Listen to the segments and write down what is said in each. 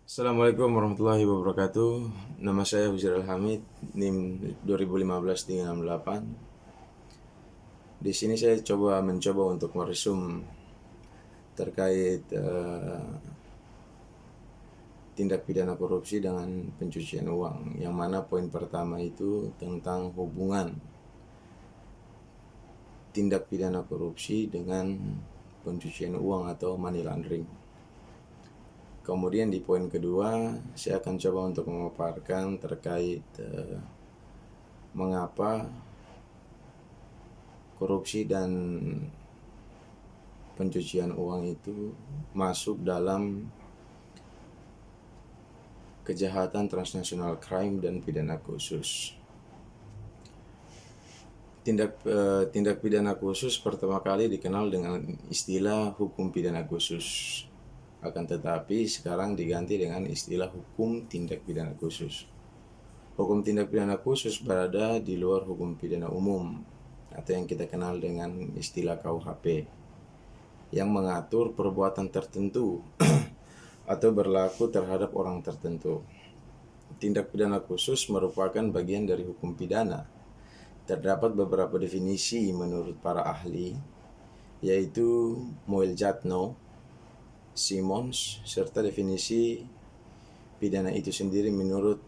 Assalamualaikum warahmatullahi wabarakatuh. Nama saya Huzirul Hamid, NIM 2015-368. Di sini saya mencoba untuk meresum terkait tindak pidana korupsi dengan pencucian uang, yang mana poin pertama itu tentang hubungan tindak pidana korupsi dengan pencucian uang atau money laundering. Kemudian di poin kedua, saya akan coba untuk memaparkan terkait mengapa korupsi dan pencucian uang itu masuk dalam kejahatan transnasional crime dan pidana khusus. Tindak pidana khusus pertama kali dikenal dengan istilah hukum pidana khusus. Akan tetapi sekarang diganti dengan istilah hukum tindak pidana khusus. Hukum tindak pidana khusus berada di luar hukum pidana umum atau yang kita kenal dengan istilah KUHP, yang mengatur perbuatan tertentu atau berlaku terhadap orang tertentu. Tindak pidana khusus merupakan bagian dari hukum pidana. Terdapat beberapa definisi menurut para ahli, yaitu Moeljadno, Simons, serta definisi pidana itu sendiri menurut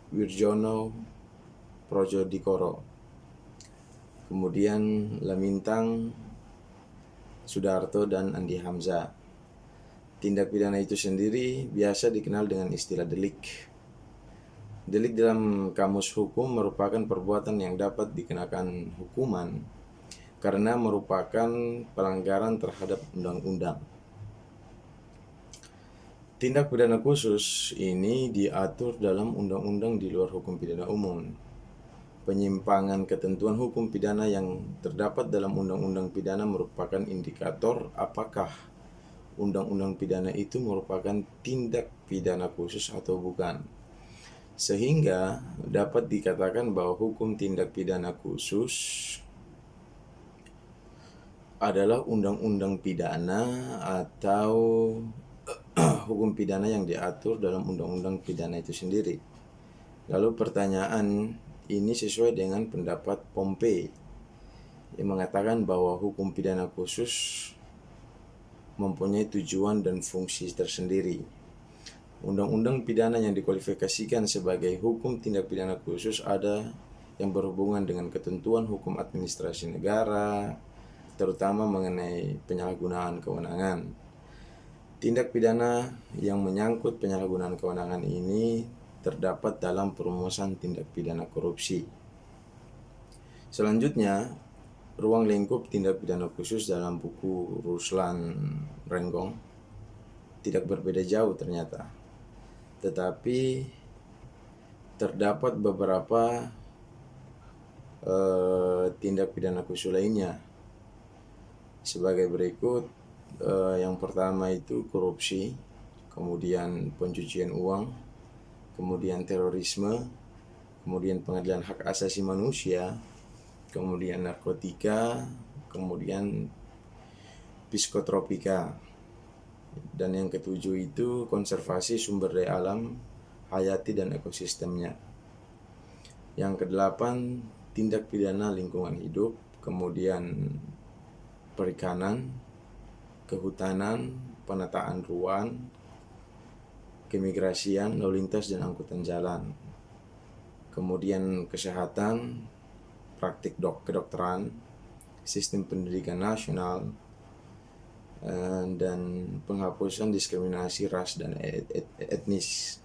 Wirjono Projodikoro. Kemudian Lamintang, Sudarto, dan Andi Hamzah. Tindak pidana itu sendiri biasa dikenal dengan istilah delik. Delik dalam kamus hukum merupakan perbuatan yang dapat dikenakan hukuman karena merupakan pelanggaran terhadap undang-undang. Tindak pidana khusus ini diatur dalam undang-undang di luar hukum pidana umum. Penyimpangan ketentuan hukum pidana yang terdapat dalam undang-undang pidana merupakan indikator apakah undang-undang pidana itu merupakan tindak pidana khusus atau bukan. Sehingga dapat dikatakan bahwa hukum tindak pidana khusus adalah undang-undang pidana atau hukum pidana yang diatur dalam undang-undang pidana itu sendiri. Lalu pertanyaan ini sesuai dengan pendapat Pompei yang mengatakan bahwa hukum pidana khusus mempunyai tujuan dan fungsi tersendiri. Undang-undang pidana yang dikualifikasikan sebagai hukum tindak pidana khusus ada yang berhubungan dengan ketentuan hukum administrasi negara, terutama mengenai penyalahgunaan kewenangan. Tindak pidana yang menyangkut penyalahgunaan kewenangan ini terdapat dalam perumusan tindak pidana korupsi. Selanjutnya, ruang lingkup tindak pidana khusus dalam buku Ruslan Renggong tidak berbeda jauh ternyata. Tetapi terdapat beberapa tindak pidana khusus lainnya sebagai berikut. Yang pertama itu korupsi, kemudian pencucian uang, kemudian terorisme, kemudian pengadilan hak asasi manusia, kemudian narkotika, kemudian psikotropika. Dan yang ketujuh itu konservasi sumber daya alam, hayati dan ekosistemnya. Yang kedelapan tindak pidana lingkungan hidup, kemudian perikanan, kehutanan, penataan ruang, keimigrasian, lalu lintas dan angkutan jalan. Kemudian kesehatan, praktik kedokteran, sistem pendidikan nasional, dan penghapusan diskriminasi ras dan etnis.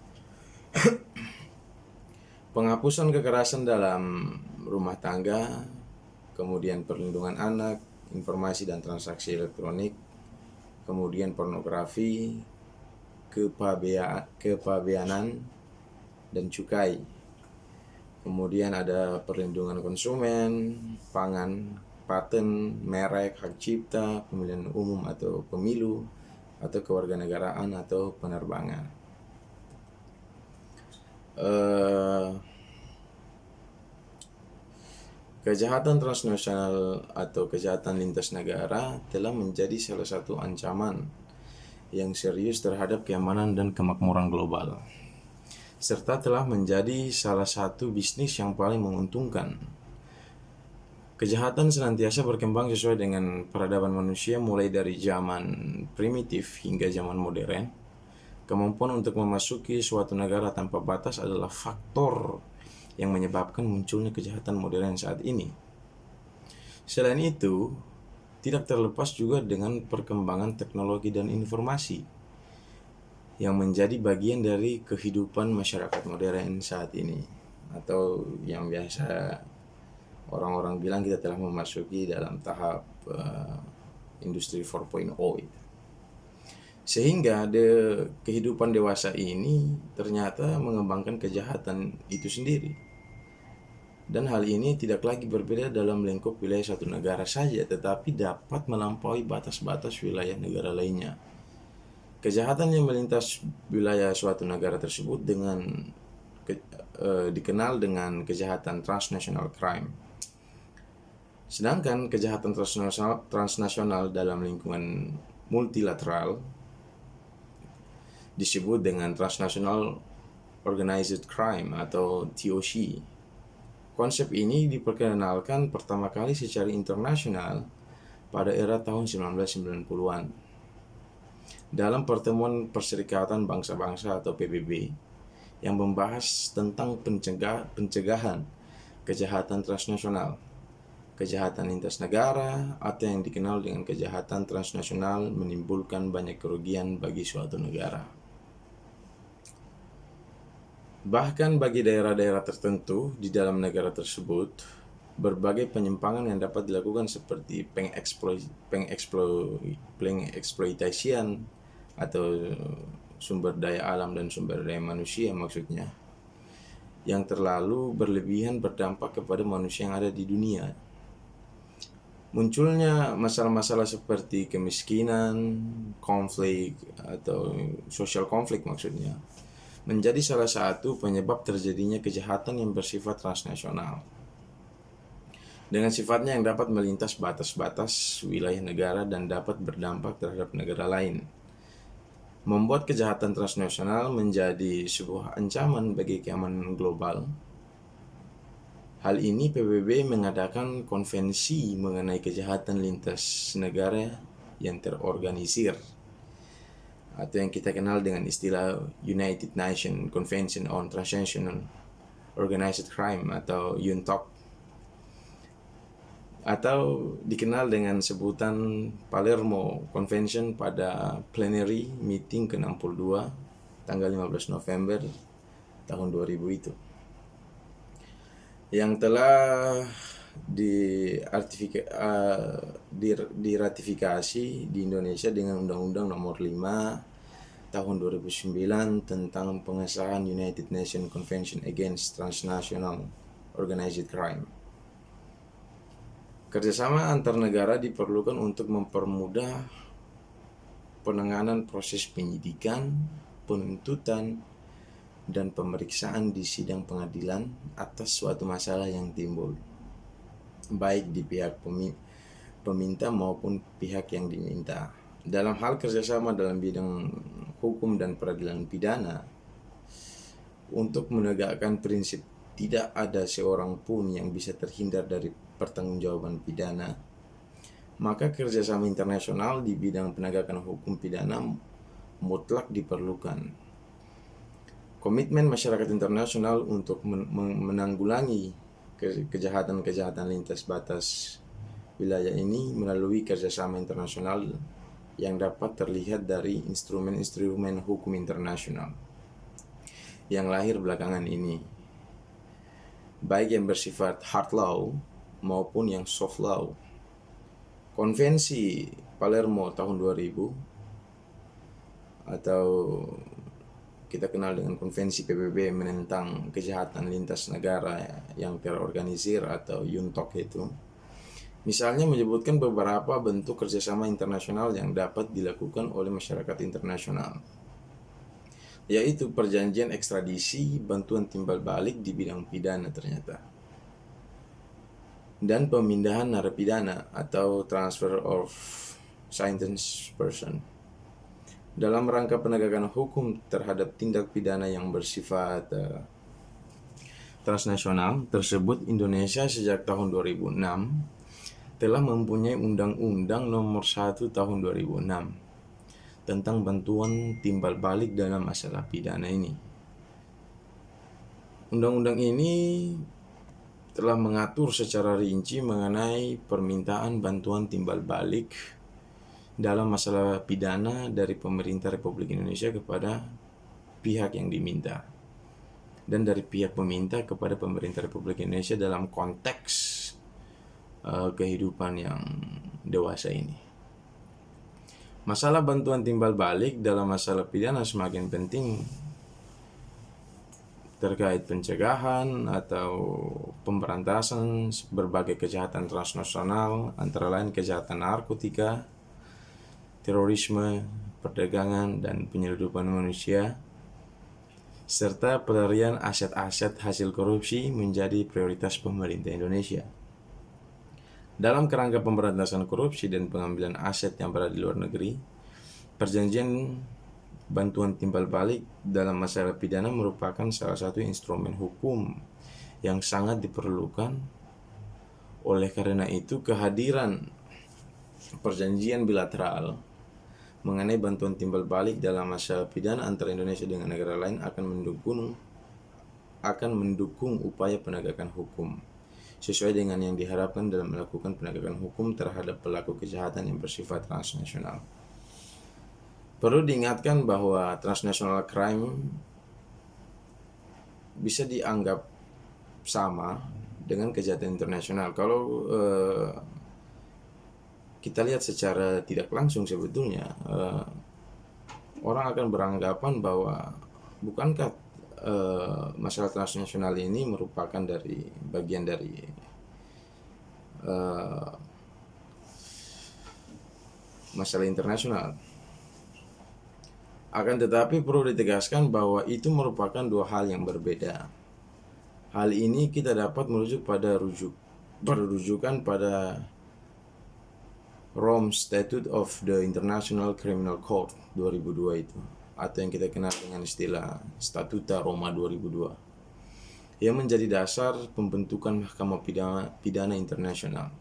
Penghapusan kekerasan dalam rumah tangga, kemudian perlindungan anak, informasi dan transaksi elektronik, kemudian pornografi, kepabeanan, dan cukai. Kemudian ada perlindungan konsumen, pangan, paten, merek, hak cipta, pemilihan umum atau pemilu, atau kewarganegaraan atau penerbangan. Kejahatan transnasional atau kejahatan lintas negara telah menjadi salah satu ancaman yang serius terhadap keamanan dan kemakmuran global, serta telah menjadi salah satu bisnis yang paling menguntungkan. Kejahatan senantiasa berkembang sesuai dengan peradaban manusia mulai dari zaman primitif hingga zaman modern. Kemampuan untuk memasuki suatu negara tanpa batas adalah faktor yang menyebabkan munculnya kejahatan modern saat ini. Selain itu, tidak terlepas juga dengan perkembangan teknologi dan informasi yang menjadi bagian dari kehidupan masyarakat modern saat ini, atau yang biasa orang-orang bilang kita telah memasuki dalam tahap industri 4.0 itu. Sehingga kehidupan dewasa ini ternyata mengembangkan kejahatan itu sendiri. Dan hal ini tidak lagi berbeda dalam lingkup wilayah satu negara saja, tetapi dapat melampaui batas-batas wilayah negara lainnya. Kejahatan yang melintas wilayah suatu negara tersebut dikenal dengan kejahatan transnational crime. Sedangkan kejahatan transnasional dalam lingkungan multilateral disebut dengan transnational organized crime atau TOC. Konsep ini diperkenalkan pertama kali secara internasional pada era tahun 1990-an dalam Pertemuan Perserikatan Bangsa-Bangsa atau PBB yang membahas tentang pencegahan kejahatan transnasional, kejahatan lintas negara, atau yang dikenal dengan kejahatan transnasional menimbulkan banyak kerugian bagi suatu negara. Bahkan bagi daerah-daerah tertentu di dalam negara tersebut, berbagai penyimpangan yang dapat dilakukan seperti pengeksploitasian atau sumber daya alam dan sumber daya manusia maksudnya, yang terlalu berlebihan berdampak kepada manusia yang ada di dunia. Munculnya masalah-masalah seperti kemiskinan, konflik, atau social konflik maksudnya, menjadi salah satu penyebab terjadinya kejahatan yang bersifat transnasional. Dengan sifatnya yang dapat melintas batas-batas wilayah negara dan dapat berdampak terhadap negara lain, membuat kejahatan transnasional menjadi sebuah ancaman bagi keamanan global. Hal ini PBB mengadakan konvensi mengenai kejahatan lintas negara yang terorganisir, atau yang kita kenal dengan istilah United Nations Convention on Transnational Organized Crime atau UNTOC, atau dikenal dengan sebutan Palermo Convention pada plenary meeting ke-62 tanggal 15 November tahun 2000 itu, yang telah diratifikasi di Indonesia dengan Undang-Undang Nomor 5 tahun 2009 tentang pengesahan United Nations Convention Against Transnational Organized Crime. Kerjasama antar negara diperlukan untuk mempermudah penanganan proses penyidikan, penuntutan, dan pemeriksaan di sidang pengadilan atas suatu masalah yang timbul, baik di pihak peminta maupun pihak yang diminta. Dalam hal kerjasama dalam bidang hukum dan peradilan pidana, untuk menegakkan prinsip tidak ada seorang pun yang bisa terhindar dari pertanggungjawaban pidana, maka kerjasama internasional di bidang penegakan hukum pidana mutlak diperlukan. Komitmen masyarakat internasional untuk menanggulangi kejahatan-kejahatan lintas batas wilayah ini melalui kerjasama internasional yang dapat terlihat dari instrumen-instrumen hukum internasional yang lahir belakangan ini, baik yang bersifat hard law maupun yang soft law. Konvensi Palermo tahun 2000 atau kita kenal dengan Konvensi PBB menentang kejahatan lintas negara yang terorganisir atau UNTOC itu, misalnya menyebutkan beberapa bentuk kerjasama internasional yang dapat dilakukan oleh masyarakat internasional, yaitu perjanjian ekstradisi, bantuan timbal balik di bidang pidana ternyata, dan pemindahan narapidana atau transfer of sentenced person. Dalam rangka penegakan hukum terhadap tindak pidana yang bersifat transnasional tersebut, Indonesia sejak tahun 2006 telah mempunyai Undang-Undang Nomor 1 Tahun 2006 tentang bantuan timbal balik dalam masalah pidana ini. Undang-undang ini telah mengatur secara rinci mengenai permintaan bantuan timbal balik dalam masalah pidana dari pemerintah Republik Indonesia kepada pihak yang diminta dan dari pihak peminta kepada pemerintah Republik Indonesia dalam konteks kehidupan yang dewasa ini. Masalah bantuan timbal balik dalam masalah pidana semakin penting terkait pencegahan atau pemberantasan berbagai kejahatan transnasional, antara lain kejahatan narkotika, terorisme, perdagangan dan penyelundupan manusia, serta pelarian aset-aset hasil korupsi menjadi prioritas pemerintah Indonesia. Dalam kerangka pemberantasan korupsi dan pengambilan aset yang berada di luar negeri, perjanjian bantuan timbal balik dalam masalah pidana merupakan salah satu instrumen hukum yang sangat diperlukan. Oleh karena itu, kehadiran perjanjian bilateral mengenai bantuan timbal balik dalam masalah pidana antara Indonesia dengan negara lain akan mendukung upaya penegakan hukum sesuai dengan yang diharapkan dalam melakukan penegakan hukum terhadap pelaku kejahatan yang bersifat transnasional. Perlu diingatkan bahwa transnational crime bisa dianggap sama dengan kejahatan internasional. Kalau kita lihat secara tidak langsung, sebetulnya orang akan beranggapan bahwa bukankah masalah transnasional ini merupakan dari bagian dari masalah internasional. Akan tetapi perlu ditegaskan bahwa itu merupakan dua hal yang berbeda. Hal ini kita dapat merujuk pada rujukan pada Rome Statute of the International Criminal Court 2002 itu, atau yang kita kenal dengan istilah Statuta Roma 2002, yang menjadi dasar pembentukan Mahkamah Pidana Internasional.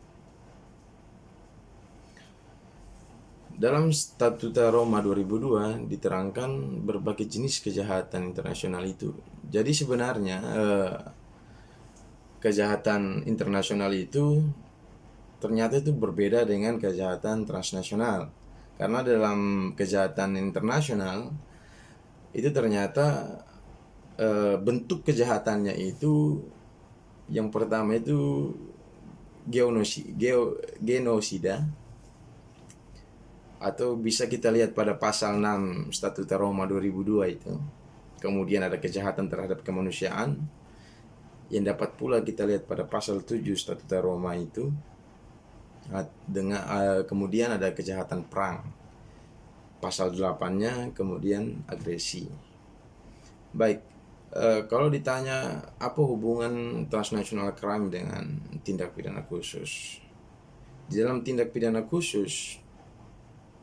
Dalam Statuta Roma 2002 diterangkan berbagai jenis kejahatan internasional itu. Jadi sebenarnya kejahatan internasional itu ternyata itu berbeda dengan kejahatan transnasional. Karena dalam kejahatan internasional itu ternyata bentuk kejahatannya itu, yang pertama itu genosida, atau bisa kita lihat pada pasal 6 Statuta Roma 2002 itu. Kemudian ada kejahatan terhadap kemanusiaan yang dapat pula kita lihat pada pasal 7 Statuta Roma itu. Kemudian ada kejahatan perang, pasal 8-nya, kemudian agresi. Baik, kalau ditanya apa hubungan transnational crime dengan tindak pidana khusus, di dalam tindak pidana khusus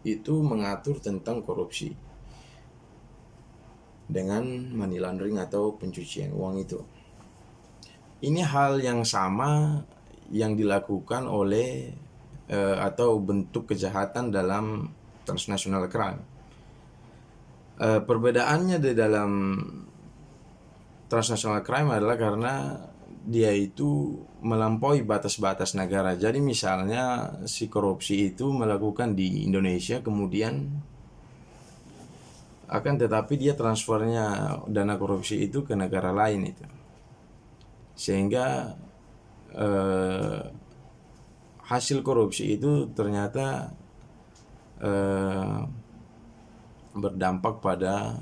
itu mengatur tentang korupsi dengan money laundering atau pencucian uang itu. Ini hal yang sama yang dilakukan oleh atau bentuk kejahatan dalam transnational crime. Perbedaannya di dalam transnational crime adalah karena dia itu melampaui batas-batas negara. Jadi misalnya si korupsi itu melakukan di Indonesia, kemudian akan tetapi dia transfernya dana korupsi itu ke negara lain itu, sehingga hasil korupsi itu ternyata berdampak pada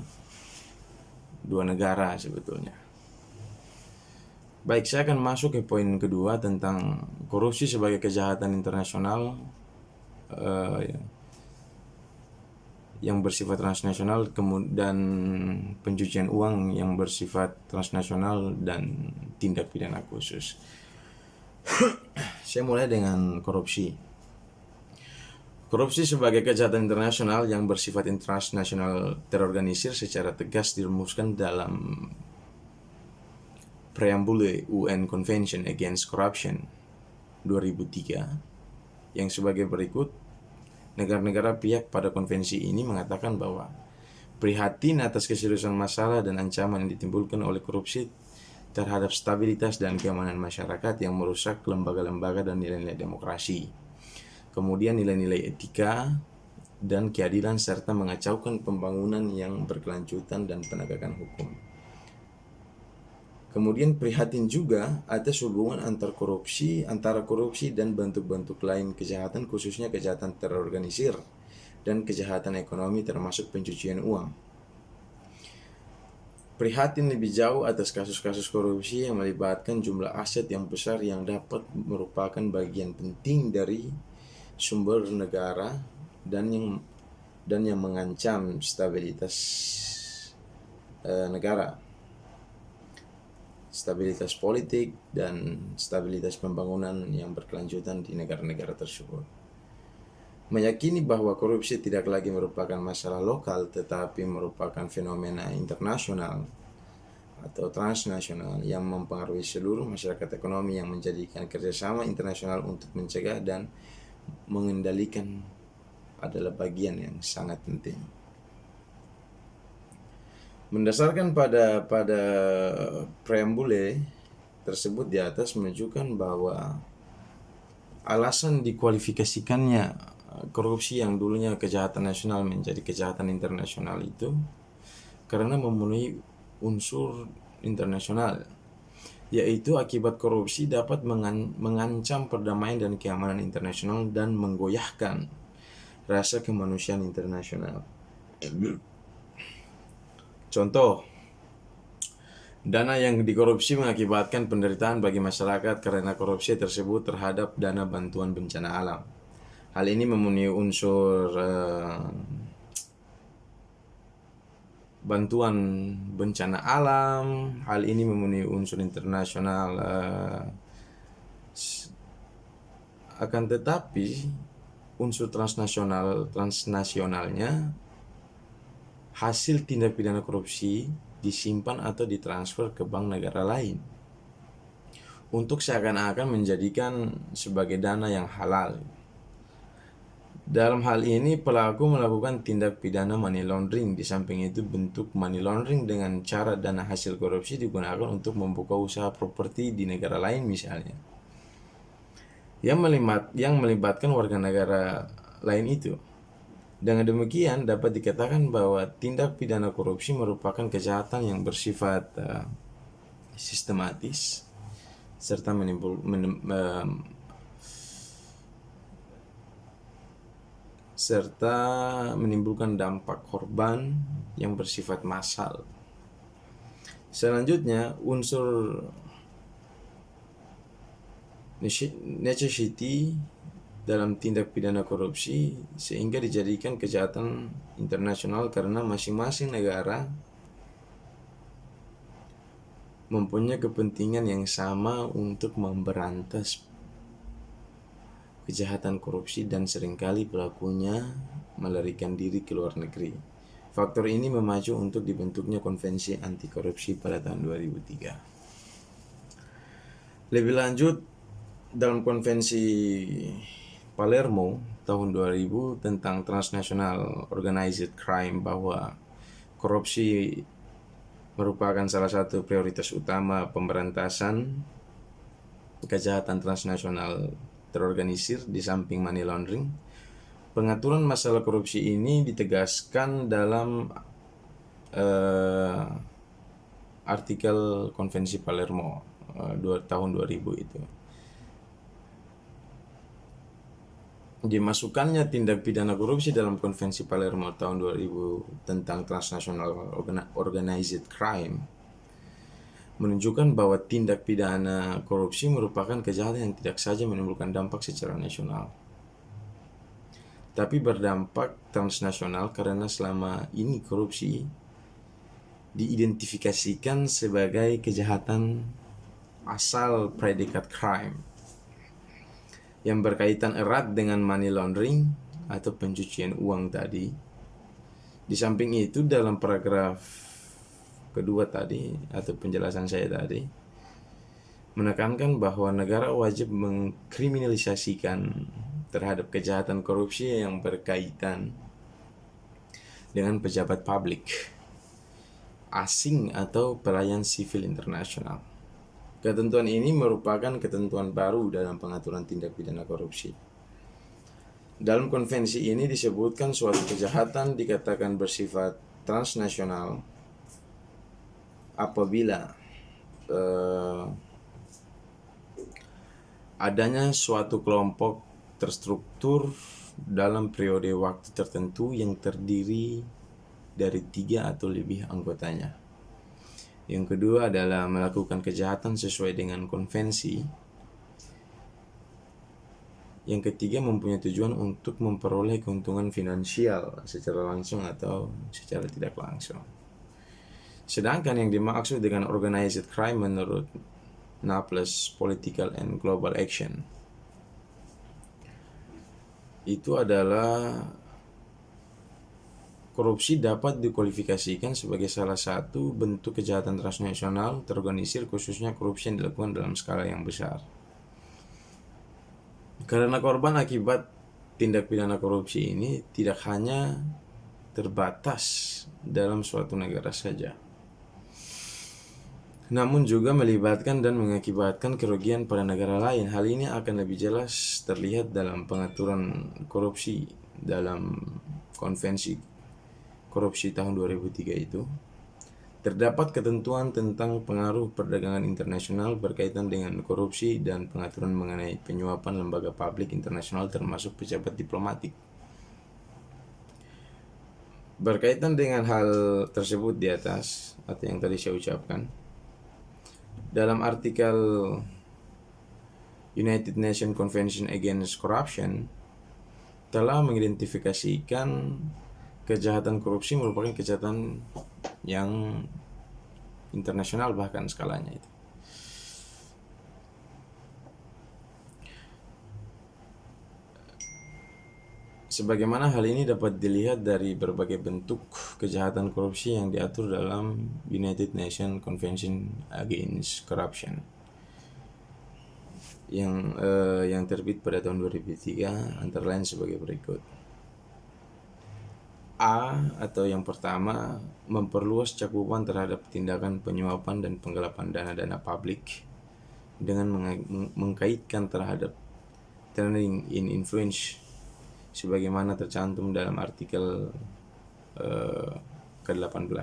dua negara sebetulnya. Baik, saya akan masuk ke poin kedua tentang korupsi sebagai kejahatan internasional yang bersifat transnasional, dan pencucian uang yang bersifat transnasional dan tindak pidana khusus. Saya mulai dengan korupsi. Korupsi sebagai kejahatan internasional yang bersifat transnasional terorganisir secara tegas dirumuskan dalam Preambule UN Convention Against Corruption 2003 yang sebagai berikut. Negara-negara pihak pada konvensi ini mengatakan bahwa prihatin atas keseriusan masalah dan ancaman yang ditimbulkan oleh korupsi terhadap stabilitas dan keamanan masyarakat yang merusak lembaga-lembaga dan nilai-nilai demokrasi. Kemudian nilai-nilai etika dan keadilan serta mengacaukan pembangunan yang berkelanjutan dan penegakan hukum. Kemudian prihatin juga atas hubungan antara korupsi dan bentuk-bentuk lain kejahatan, khususnya kejahatan terorganisir dan kejahatan ekonomi termasuk pencucian uang. Prihatin lebih jauh atas kasus-kasus korupsi yang melibatkan jumlah aset yang besar yang dapat merupakan bagian penting dari sumber negara dan yang mengancam stabilitas negara, stabilitas politik dan stabilitas pembangunan yang berkelanjutan di negara-negara tersebut. Meyakini bahwa korupsi tidak lagi merupakan masalah lokal tetapi merupakan fenomena internasional atau transnasional yang mempengaruhi seluruh masyarakat ekonomi, yang menjadikan kerjasama internasional untuk mencegah dan mengendalikan adalah bagian yang sangat penting. Mendasarkan pada preambule tersebut di atas menunjukkan bahwa alasan dikualifikasikannya korupsi yang dulunya kejahatan nasional menjadi kejahatan internasional itu karena memenuhi unsur internasional, yaitu akibat korupsi dapat mengancam perdamaian dan keamanan internasional dan menggoyahkan rasa kemanusiaan internasional. Contoh, dana yang dikorupsi mengakibatkan penderitaan bagi masyarakat karena korupsi tersebut terhadap dana bantuan bencana alam. Hal ini memenuhi unsur bantuan bencana alam. Hal ini memenuhi unsur internasional. Akan tetapi unsur transnasionalnya, hasil tindak pidana korupsi disimpan atau ditransfer ke bank negara lain untuk seakan-akan menjadikan sebagai dana yang halal. Dalam hal ini pelaku melakukan tindak pidana money laundering. Di samping itu, bentuk money laundering dengan cara dana hasil korupsi digunakan untuk membuka usaha properti di negara lain misalnya, yang melibatkan warga negara lain itu. Dengan demikian dapat dikatakan bahwa tindak pidana korupsi merupakan kejahatan yang bersifat sistematis serta menimbulkan dampak korban yang bersifat massal. Selanjutnya, unsur necessity dalam tindak pidana korupsi sehingga dijadikan kejahatan internasional karena masing-masing negara mempunyai kepentingan yang sama untuk memberantas kejahatan korupsi dan seringkali pelakunya melarikan diri ke luar negeri. Faktor ini memacu untuk dibentuknya Konvensi Anti Korupsi pada tahun 2003. Lebih lanjut, dalam Konvensi Palermo tahun 2000 tentang Transnational Organized Crime bahwa korupsi merupakan salah satu prioritas utama pemberantasan kejahatan transnasional terorganisir di samping money laundering. Pengaturan masalah korupsi ini ditegaskan dalam artikel Konvensi Palermo tahun 2000 itu. Dimasukkannya tindak pidana korupsi dalam Konvensi Palermo tahun 2000 tentang Transnational Organized Crime menunjukkan bahwa tindak pidana korupsi merupakan kejahatan yang tidak saja menimbulkan dampak secara nasional, tapi berdampak transnasional karena selama ini korupsi diidentifikasikan sebagai kejahatan asal predikat crime yang berkaitan erat dengan money laundering atau pencucian uang tadi. Di samping itu dalam paragraf kedua tadi atau penjelasan saya tadi menekankan bahwa negara wajib mengkriminalisasikan terhadap kejahatan korupsi yang berkaitan dengan pejabat publik, asing atau pelayan sivil internasional. Ketentuan ini merupakan ketentuan baru dalam pengaturan tindak pidana korupsi. Dalam konvensi ini disebutkan suatu kejahatan dikatakan bersifat transnasional apabila adanya suatu kelompok terstruktur dalam periode waktu tertentu yang terdiri dari 3 atau lebih anggotanya. Yang kedua adalah melakukan kejahatan sesuai dengan konvensi. Yang ketiga mempunyai tujuan untuk memperoleh keuntungan finansial secara langsung atau secara tidak langsung. Sedangkan yang dimaksud dengan organized crime menurut Naples Political and Global Action itu adalah korupsi dapat dikualifikasikan sebagai salah satu bentuk kejahatan transnasional terorganisir, khususnya korupsi yang dilakukan dalam skala yang besar. Karena korban akibat tindak pidana korupsi ini tidak hanya terbatas dalam suatu negara saja, namun juga melibatkan dan mengakibatkan kerugian pada negara lain. Hal ini akan lebih jelas terlihat dalam pengaturan korupsi dalam konvensi korupsi tahun 2003 itu. Terdapat ketentuan tentang pengaruh perdagangan internasional berkaitan dengan korupsi dan pengaturan mengenai penyuapan lembaga publik internasional termasuk pejabat diplomatik. Berkaitan dengan hal tersebut di atas atau yang tadi saya ucapkan, dalam artikel United Nations Convention Against Corruption telah mengidentifikasikan kejahatan korupsi merupakan kejahatan yang internasional bahkan skalanya itu. Sebagaimana hal ini dapat dilihat dari berbagai bentuk kejahatan korupsi yang diatur dalam United Nations Convention Against Corruption yang terbit pada tahun 2003, antara lain sebagai berikut. A atau yang pertama, memperluas cakupan terhadap tindakan penyuapan dan penggelapan dana publik dengan mengkaitkan terhadap turning in influence sebagaimana tercantum dalam artikel ke-18.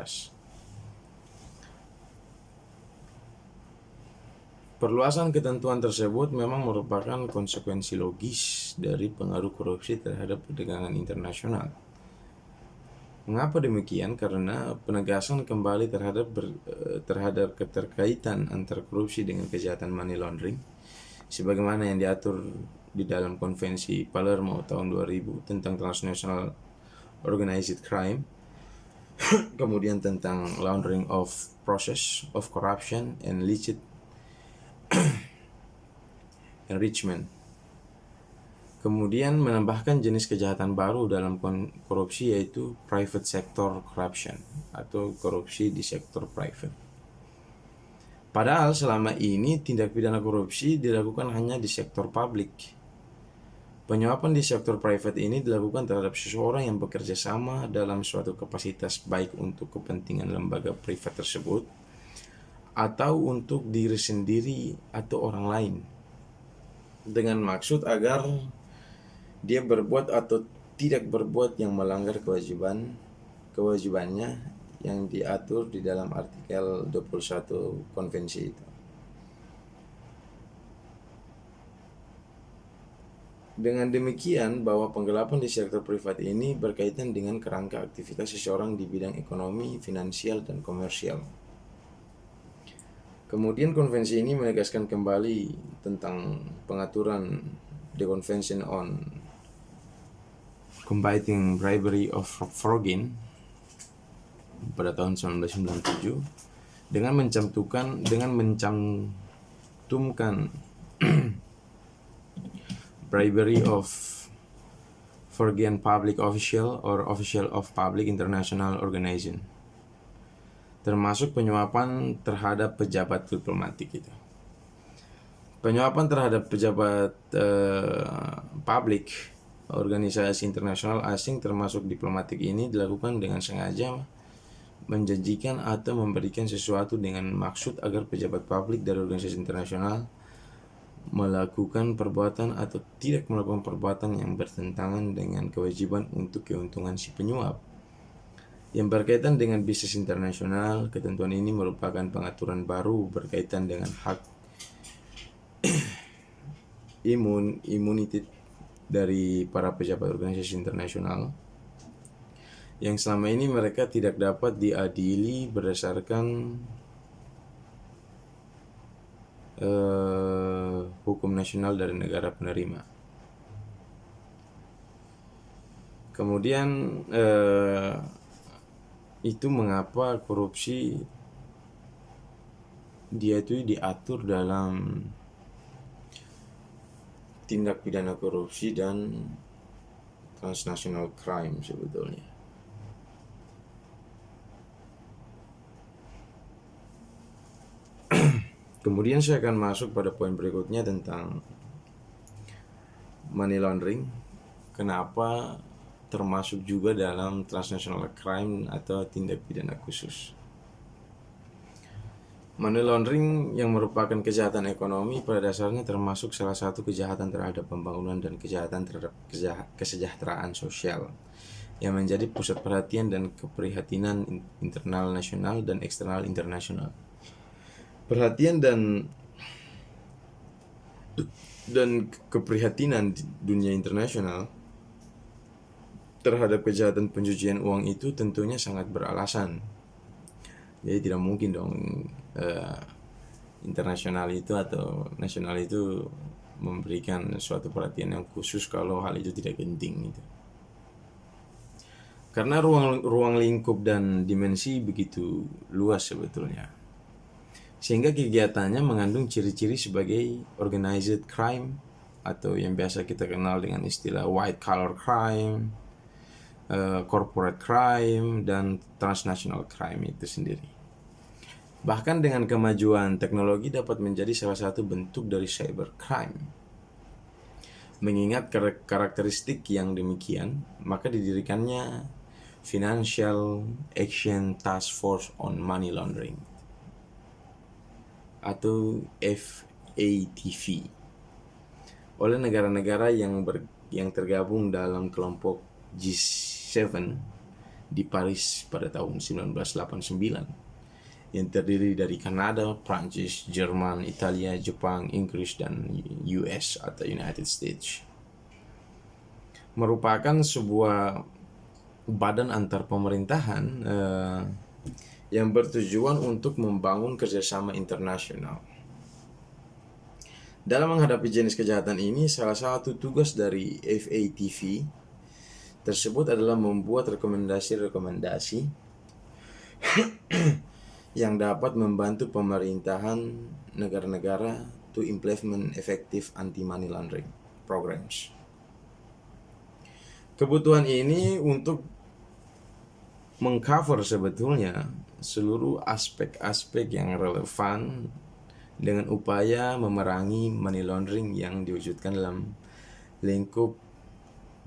Perluasan ketentuan tersebut memang merupakan konsekuensi logis dari pengaruh korupsi terhadap perdagangan internasional. Mengapa demikian? Karena penegasan kembali terhadap keterkaitan antara korupsi dengan kejahatan money laundering sebagaimana yang diatur di dalam Konvensi Palermo tahun 2000 tentang Transnational Organized Crime, kemudian tentang laundering of process of corruption and illicit enrichment. Kemudian menambahkan jenis kejahatan baru dalam korupsi yaitu private sector corruption atau korupsi di sektor private. Padahal selama ini tindak pidana korupsi dilakukan hanya di sektor publik. Penyuapan di sektor private ini dilakukan terhadap seseorang yang bekerja sama dalam suatu kapasitas baik untuk kepentingan lembaga privat tersebut atau untuk diri sendiri atau orang lain dengan maksud agar dia berbuat atau tidak berbuat yang melanggar kewajibannya yang diatur di dalam artikel 21 konvensi itu. Dengan demikian bahwa penggelapan di sektor privat ini berkaitan dengan kerangka aktivitas seseorang di bidang ekonomi, finansial, dan komersial. Kemudian konvensi ini menegaskan kembali tentang pengaturan The Convention on Combating Bribery of Fraud pada tahun 1997 dengan mencantumkan bribery of Foreign public official or official of public international organization, termasuk penyuapan terhadap pejabat diplomatik itu. Penyuapan terhadap pejabat publik organisasi internasional asing termasuk diplomatik ini dilakukan dengan sengaja menjanjikan atau memberikan sesuatu dengan maksud agar pejabat publik dari organisasi internasional melakukan perbuatan atau tidak melakukan perbuatan yang bertentangan dengan kewajiban untuk keuntungan si penyuap. Yang berkaitan dengan bisnis internasional, ketentuan ini merupakan pengaturan baru berkaitan dengan hak imunitas dari para pejabat organisasi internasional yang selama ini mereka tidak dapat diadili berdasarkan hukum nasional dari negara penerima. Kemudian itu mengapa korupsi dia itu diatur dalam tindak pidana korupsi dan transnational crime sebetulnya. Kemudian saya akan masuk pada poin berikutnya tentang money laundering. Kenapa termasuk juga dalam transnational crime atau tindak pidana khusus. Money laundering yang merupakan kejahatan ekonomi pada dasarnya termasuk salah satu kejahatan terhadap pembangunan dan kejahatan terhadap kesejahteraan sosial yang menjadi pusat perhatian dan keprihatinan internal nasional dan eksternal internasional. Perhatian dan keprihatinan dunia internasional terhadap kejahatan pencucian uang itu tentunya sangat beralasan. Jadi tidak mungkin dong internasional itu atau nasional itu memberikan suatu perhatian yang khusus kalau hal itu tidak penting gitu. Karena ruang lingkup dan dimensi begitu luas sebetulnya. Sehingga kegiatannya mengandung ciri-ciri sebagai organized crime atau yang biasa kita kenal dengan istilah white collar crime, corporate crime, dan transnational crime itu sendiri. Bahkan dengan kemajuan teknologi dapat menjadi salah satu bentuk dari cyber crime. Mengingat karakteristik yang demikian, maka didirikannya Financial Action Task Force on Money Laundering atau FATF oleh negara-negara yang tergabung dalam kelompok G7 di Paris pada tahun 1989 yang terdiri dari Kanada, Prancis, Jerman, Italia, Jepang, Inggris, dan US atau United States. Merupakan sebuah badan antar pemerintahan yang bertujuan untuk membangun kerjasama internasional. Dalam menghadapi jenis kejahatan ini, salah satu tugas dari FATF tersebut adalah membuat rekomendasi-rekomendasi yang dapat membantu pemerintahan negara-negara to implement effective anti-money laundering programs. Kebutuhan ini untuk mengcover sebetulnya seluruh aspek-aspek yang relevan dengan upaya memerangi money laundering yang diwujudkan dalam lingkup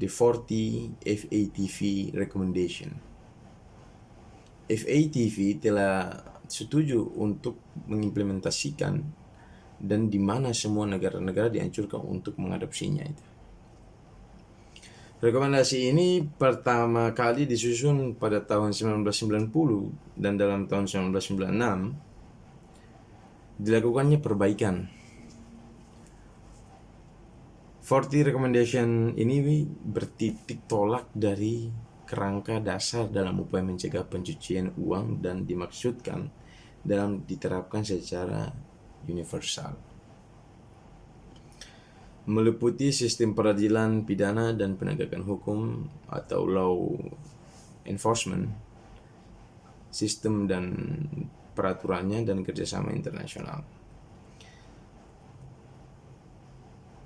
the 40 FATF recommendation. FATF telah setuju untuk mengimplementasikan dan di mana semua negara-negara dianjurkan untuk mengadopsinya itu. Rekomendasi ini pertama kali disusun pada tahun 1990 dan dalam tahun 1996 dilakukannya perbaikan. 40 recommendation ini bertitik tolak dari kerangka dasar dalam upaya mencegah pencucian uang dan dimaksudkan dalam diterapkan secara universal. Meliputi sistem peradilan pidana dan penegakan hukum atau law enforcement, sistem dan peraturannya, dan kerjasama internasional.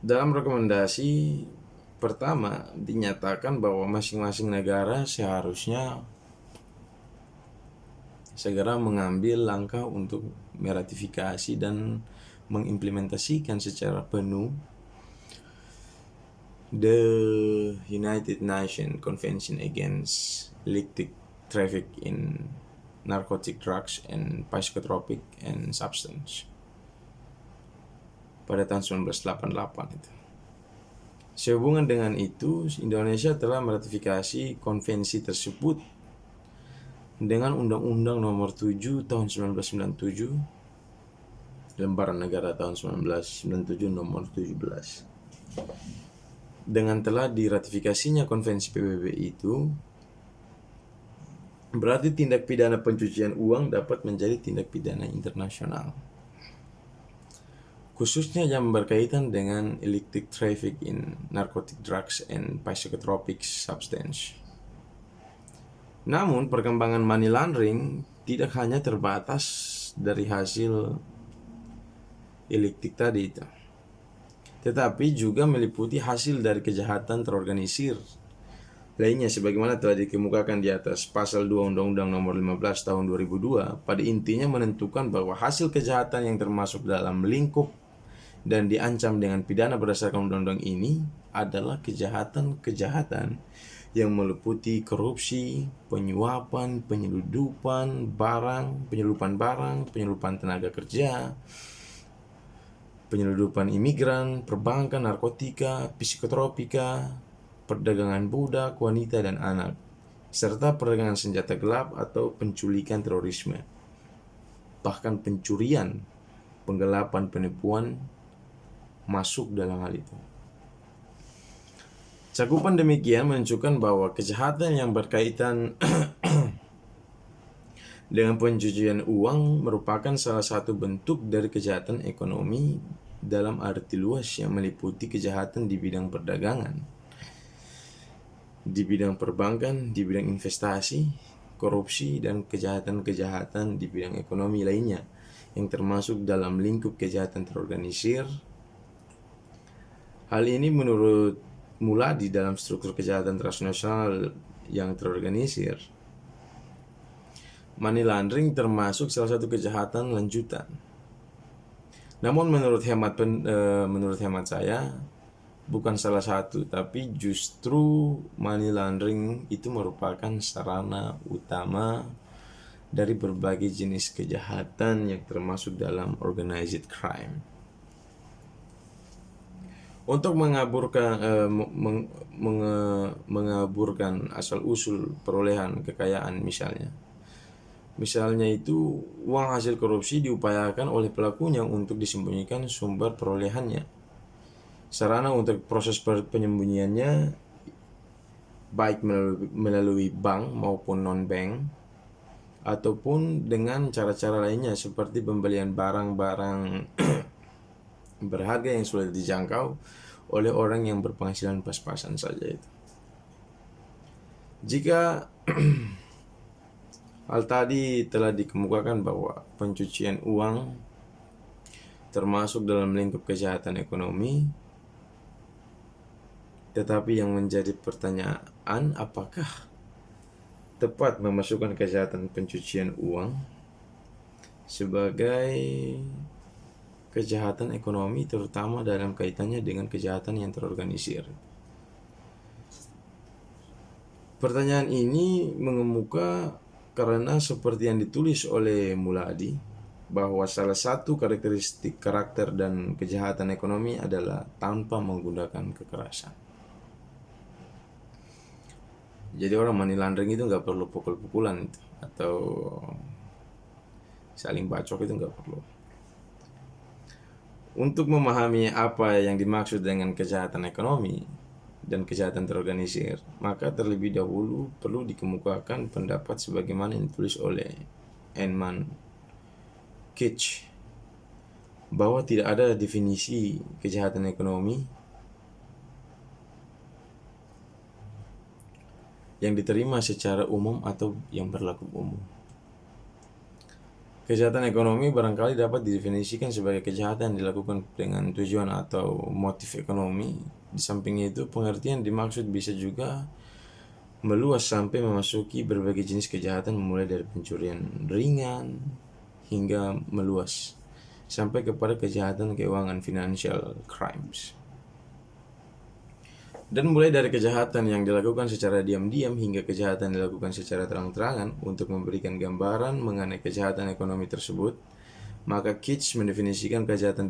Dalam rekomendasi Pertama, dinyatakan bahwa masing-masing negara seharusnya segera mengambil langkah untuk meratifikasi dan mengimplementasikan secara penuh The United Nations Convention Against Illicit Traffic in Narcotic Drugs and Psychotropic and Substance pada tahun 1988 itu. Sehubungan dengan itu, Indonesia telah meratifikasi konvensi tersebut dengan Undang-Undang Nomor 7 Tahun 1997, Lembaran Negara tahun 1997 Nomor 17. Dengan telah diratifikasinya konvensi PBB itu, berarti tindak pidana pencucian uang dapat menjadi tindak pidana internasional, khususnya yang berkaitan dengan illicit traffic in narcotic drugs and psychotropic substance. Namun, perkembangan money laundering tidak hanya terbatas dari hasil illicit tadi itu, tetapi juga meliputi hasil dari kejahatan terorganisir lainnya, sebagaimana telah dikemukakan di atas. Pasal 2 Undang-Undang Nomor 15 Tahun 2002 pada intinya menentukan bahwa hasil kejahatan yang termasuk dalam lingkup dan diancam dengan pidana berdasarkan undang-undang ini adalah kejahatan-kejahatan yang meliputi korupsi, penyuapan, penyeludupan barang, penyeludupan tenaga kerja, penyeludupan imigran, perbankan, narkotika, psikotropika, perdagangan budak, wanita dan anak, serta perdagangan senjata gelap atau penculikan terorisme, bahkan pencurian, penggelapan, penipuan masuk dalam hal itu. Cakupan demikian menunjukkan bahwa kejahatan yang berkaitan dengan pencucian uang merupakan salah satu bentuk dari kejahatan ekonomi dalam arti luas yang meliputi kejahatan di bidang perdagangan, di bidang perbankan, di bidang investasi, korupsi, dan kejahatan-kejahatan di bidang ekonomi lainnya yang termasuk dalam lingkup kejahatan terorganisir. Hal ini menurut Muladi dalam struktur kejahatan transnasional yang terorganisir. Money laundering termasuk salah satu kejahatan lanjutan. Namun menurut hemat saya, bukan salah satu, tapi justru money laundering itu merupakan sarana utama dari berbagai jenis kejahatan yang termasuk dalam organized crime. Untuk mengaburkan asal-usul perolehan kekayaan misalnya itu uang hasil korupsi diupayakan oleh pelakunya untuk disembunyikan sumber perolehannya. Sarana untuk proses penyembunyiannya baik melalui bank maupun non-bank ataupun dengan cara-cara lainnya seperti pembelian barang-barang berharga yang sulit dijangkau oleh orang yang berpenghasilan pas-pasan saja itu. Jika hal tadi telah dikemukakan bahwa pencucian uang termasuk dalam lingkup kejahatan ekonomi, tetapi yang menjadi pertanyaan, apakah tepat memasukkan kejahatan pencucian uang sebagai kejahatan ekonomi, terutama dalam kaitannya dengan kejahatan yang terorganisir? Pertanyaan ini mengemuka karena seperti yang ditulis oleh Muladi, bahwa salah satu karakteristik karakter dan kejahatan ekonomi adalah tanpa menggunakan kekerasan. Jadi orang money laundering itu nggak perlu pukul-pukulan atau saling bacok, itu nggak perlu. Untuk memahami apa yang dimaksud dengan kejahatan ekonomi dan kejahatan terorganisir, maka terlebih dahulu perlu dikemukakan pendapat sebagaimana yang ditulis oleh Edmund Keith, bahwa tidak ada definisi kejahatan ekonomi yang diterima secara umum atau yang berlaku umum. Kejahatan ekonomi barangkali dapat didefinisikan sebagai kejahatan yang dilakukan dengan tujuan atau motif ekonomi. Di samping itu, pengertian dimaksud bisa juga meluas sampai memasuki berbagai jenis kejahatan, mulai dari pencurian ringan hingga meluas sampai kepada kejahatan keuangan, financial crimes. Dan mulai dari kejahatan yang dilakukan secara diam-diam hingga kejahatan dilakukan secara terang-terangan. Untuk memberikan gambaran mengenai kejahatan ekonomi tersebut, maka Kitsch mendefinisikan kejahatan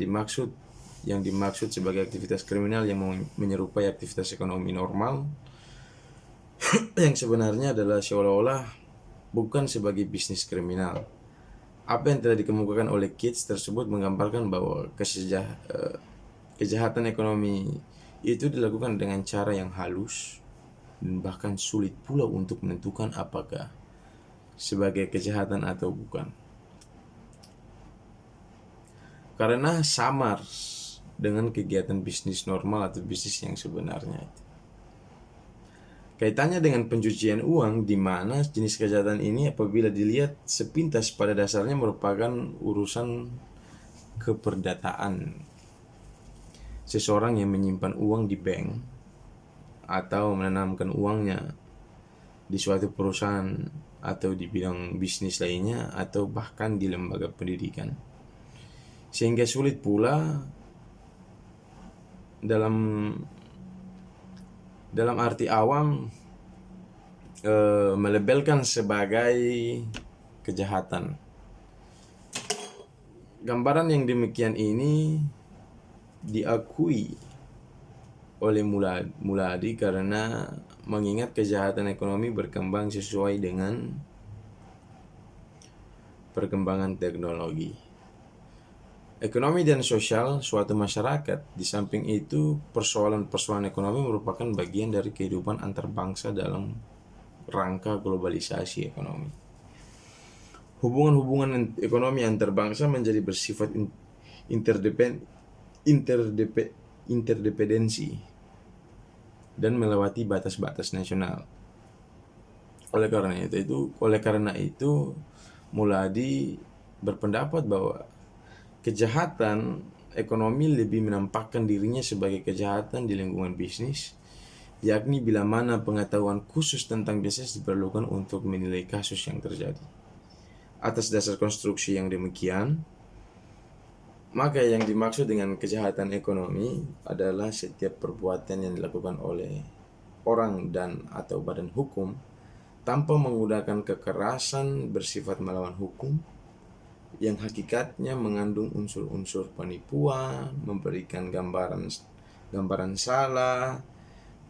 yang dimaksud sebagai aktivitas kriminal yang menyerupai aktivitas ekonomi normal, yang sebenarnya adalah seolah-olah bukan sebagai bisnis kriminal. Apa yang telah dikemukakan oleh Kitsch tersebut menggambarkan bahwa kejahatan ekonomi itu dilakukan dengan cara yang halus dan bahkan sulit pula untuk menentukan apakah sebagai kejahatan atau bukan, karena samar dengan kegiatan bisnis normal atau bisnis yang sebenarnya. Kaitannya dengan pencucian uang, di mana jenis kejahatan ini apabila dilihat sepintas pada dasarnya merupakan urusan keperdataan. Seseorang yang menyimpan uang di bank atau menanamkan uangnya di suatu perusahaan atau di bidang bisnis lainnya atau bahkan di lembaga pendidikan, sehingga sulit pula dalam arti awam melabelkan sebagai kejahatan. Gambaran yang demikian ini diakui oleh Muladi karena mengingat kejahatan ekonomi berkembang sesuai dengan perkembangan teknologi, ekonomi dan sosial suatu masyarakat. Di samping itu, persoalan-persoalan ekonomi merupakan bagian dari kehidupan antarbangsa dalam rangka globalisasi ekonomi. Hubungan-hubungan ekonomi antarbangsa menjadi bersifat interdependensi dan melewati batas-batas nasional. Oleh karena itu, Muladi berpendapat bahwa kejahatan ekonomi lebih menampakkan dirinya sebagai kejahatan di lingkungan bisnis, yakni bila mana pengetahuan khusus tentang bisnis diperlukan untuk menilai kasus yang terjadi. Atas dasar konstruksi yang demikian, maka yang dimaksud dengan kejahatan ekonomi adalah setiap perbuatan yang dilakukan oleh orang dan atau badan hukum tanpa menggunakan kekerasan bersifat melawan hukum, yang hakikatnya mengandung unsur-unsur penipuan, memberikan gambaran salah,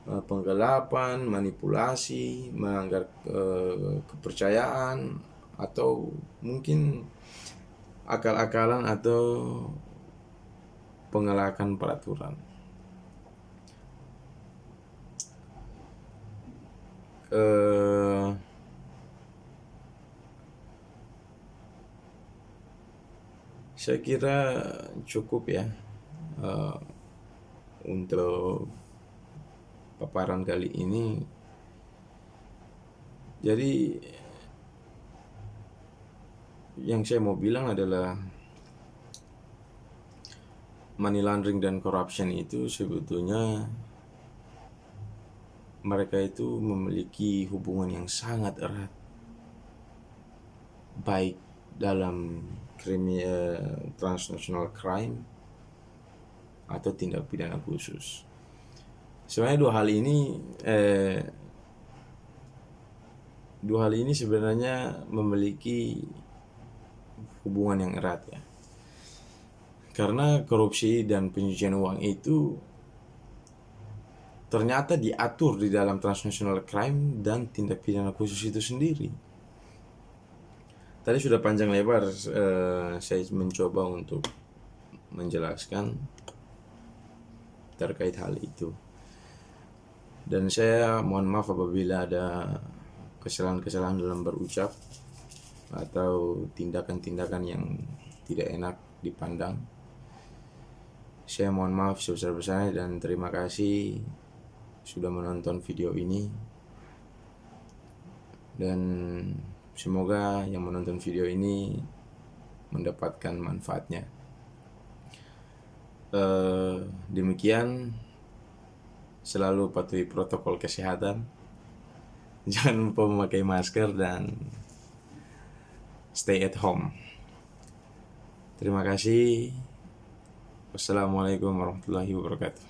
penggelapan, manipulasi, melanggar kepercayaan, atau mungkin akal-akalan atau pengelakan peraturan. Saya kira cukup ya untuk paparan kali ini. Jadi yang saya mau bilang adalah money laundering dan corruption itu sebetulnya mereka itu memiliki hubungan yang sangat erat, baik dalam transnational crime atau tindak pidana khusus. Sebenarnya dua hal ini sebenarnya memiliki hubungan yang erat ya. Karena korupsi dan pencucian uang itu ternyata diatur di dalam transnational crime dan tindak pidana khusus itu sendiri. Tadi sudah panjang lebar saya mencoba untuk menjelaskan terkait hal itu. Dan saya mohon maaf apabila ada kesalahan-kesalahan dalam berucap atau tindakan-tindakan yang tidak enak dipandang. Saya mohon maaf sebesar-besarnya dan terima kasih sudah menonton video ini. Dan semoga yang menonton video ini mendapatkan manfaatnya. Demikian, selalu patuhi protokol kesehatan, jangan lupa memakai masker dan stay at home. Terima kasih. Wassalamualaikum warahmatullahi wabarakatuh.